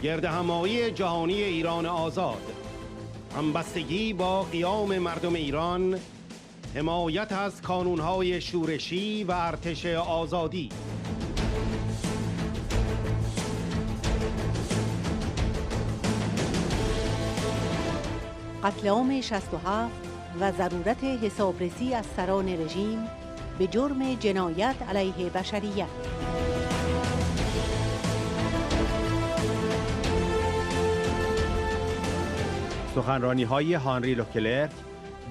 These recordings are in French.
گردهمایی جهانی ایران آزاد، همبستگی با قیام مردم ایران، حمایت از کانونهای شورشی و ارتش آزادی. قتل عام 67 و ضرورت حسابرسی از سران رژیم به جرم جنایت علیه بشریت. سخنرانی‌های هانری لوکلرک،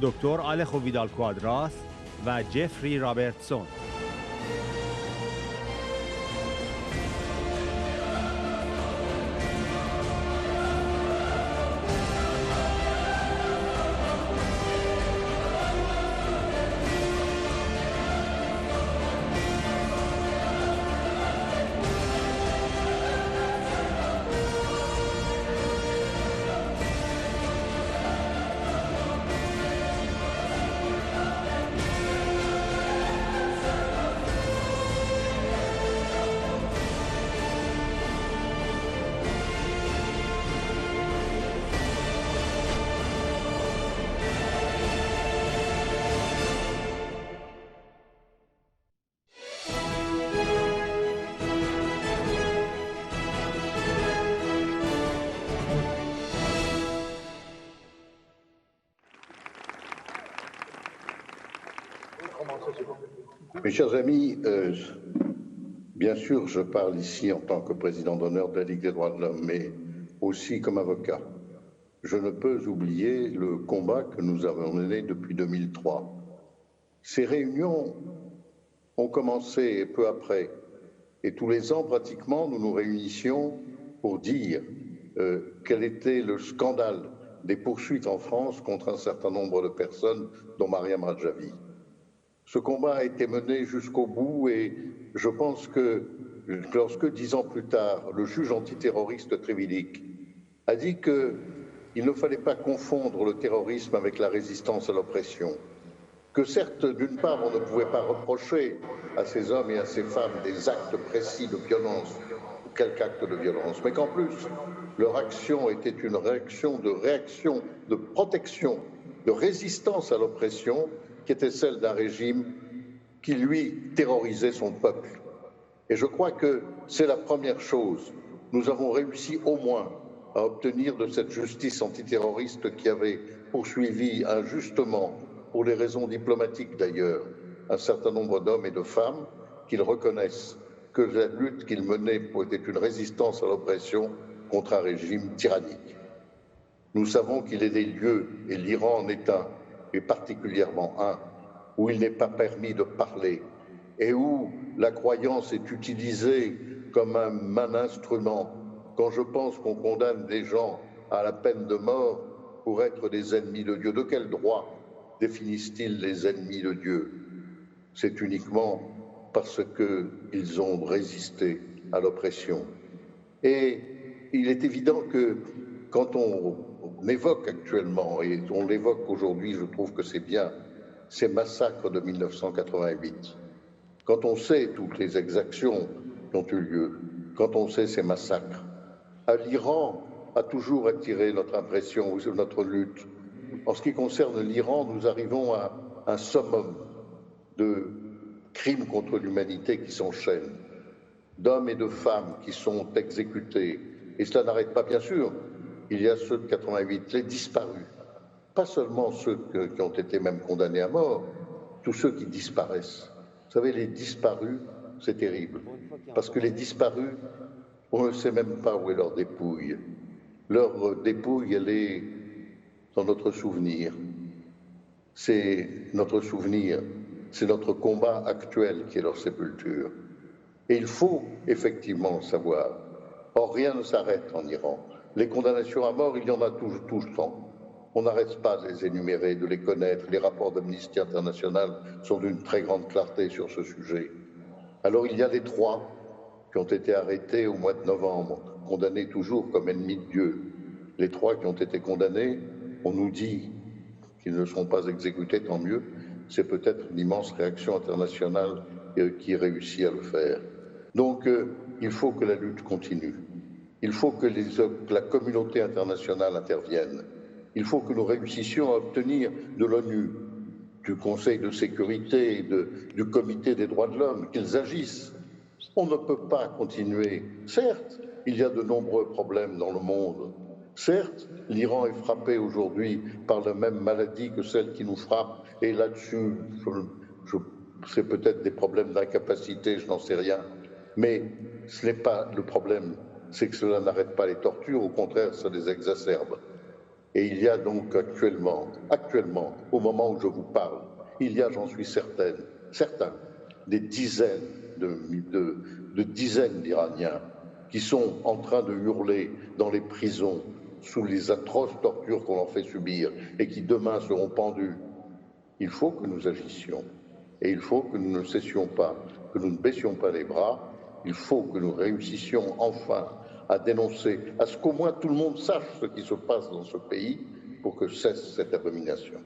دکتر آلخو ویدال کوادراس و جفری رابرتسون. Mes chers amis, bien sûr, je parle ici en tant que président d'honneur de la Ligue des droits de l'homme, mais aussi comme avocat. Je ne peux oublier le combat que nous avons mené depuis 2003. Ces réunions ont commencé peu après, et tous les ans, pratiquement, nous nous réunissions pour dire quel était le scandale des poursuites en France contre un certain nombre de personnes, dont Mariam Rajavi. Ce combat a été mené jusqu'au bout et je pense que lorsque, 10 ans plus tard, le juge antiterroriste Trévidic a dit qu'il ne fallait pas confondre le terrorisme avec la résistance à l'oppression, que certes, d'une part, on ne pouvait pas reprocher à ces hommes et à ces femmes des actes précis de violence, ou quelque acte de violence, mais qu'en plus, leur action était une réaction, de protection, de résistance à l'oppression, qui était celle d'un régime qui, lui, terrorisait son peuple. Et je crois que c'est la première chose. Nous avons réussi au moins à obtenir de cette justice antiterroriste qui avait poursuivi injustement, pour des raisons diplomatiques d'ailleurs, un certain nombre d'hommes et de femmes, qu'ils reconnaissent que la lutte qu'ils menaient était une résistance à l'oppression contre un régime tyrannique. Nous savons qu'il y a des lieux, et l'Iran en est un, et particulièrement un, où il n'est pas permis de parler et où la croyance est utilisée comme un instrument. Quand je pense qu'on condamne des gens à la peine de mort pour être des ennemis de Dieu, de quel droit définissent-ils les ennemis de Dieu? C'est uniquement parce qu'ils ont résisté à l'oppression. Et il est évident que quand on évoque actuellement, et on l'évoque aujourd'hui, je trouve que c'est bien, ces massacres de 1988. Quand on sait toutes les exactions qui ont eu lieu, quand on sait ces massacres, l'Iran a toujours attiré notre impression, notre lutte. En ce qui concerne l'Iran, nous arrivons à un summum de crimes contre l'humanité qui s'enchaînent, d'hommes et de femmes qui sont exécutés. Et cela n'arrête pas, bien sûr. Il y a ceux de 88, les disparus. Pas seulement ceux qui ont été même condamnés à mort, tous ceux qui disparaissent. Vous savez, les disparus, c'est terrible. Parce que les disparus, on ne sait même pas où est leur dépouille. Leur dépouille, elle est dans notre souvenir. C'est notre souvenir, c'est notre combat actuel qui est leur sépulture. Et il faut effectivement le savoir. Or, rien ne s'arrête en Iran. Les condamnations à mort, il y en a tout le temps. On n'arrête pas de les énumérer, de les connaître. Les rapports d'Amnesty International sont d'une très grande clarté sur ce sujet. Alors il y a les 3 qui ont été arrêtés au mois de novembre, condamnés toujours comme ennemis de Dieu. Les 3 qui ont été condamnés, on nous dit qu'ils ne seront pas exécutés, tant mieux. C'est peut-être une immense réaction internationale qui réussit à le faire. Donc il faut que la lutte continue. Il faut que la communauté internationale intervienne. Il faut que nous réussissions à obtenir de l'ONU, du Conseil de sécurité, du Comité des droits de l'homme, qu'ils agissent. On ne peut pas continuer. Certes, il y a de nombreux problèmes dans le monde. Certes, l'Iran est frappé aujourd'hui par la même maladie que celle qui nous frappe, et là-dessus, c'est peut-être des problèmes d'incapacité, je n'en sais rien. Mais ce n'est pas le problème, c'est que cela n'arrête pas les tortures, au contraire, ça les exacerbe. Et il y a donc actuellement, au moment où je vous parle, il y a, j'en suis certains, des dizaines de dizaines d'Iraniens qui sont en train de hurler dans les prisons sous les atroces tortures qu'on leur fait subir et qui demain seront pendus. Il faut que nous agissions et il faut que nous ne cessions pas, que nous ne baissions pas les bras. Il faut que nous réussissions enfin à dénoncer, à ce qu'au moins tout le monde sache ce qui se passe dans ce pays pour que cesse cette abomination.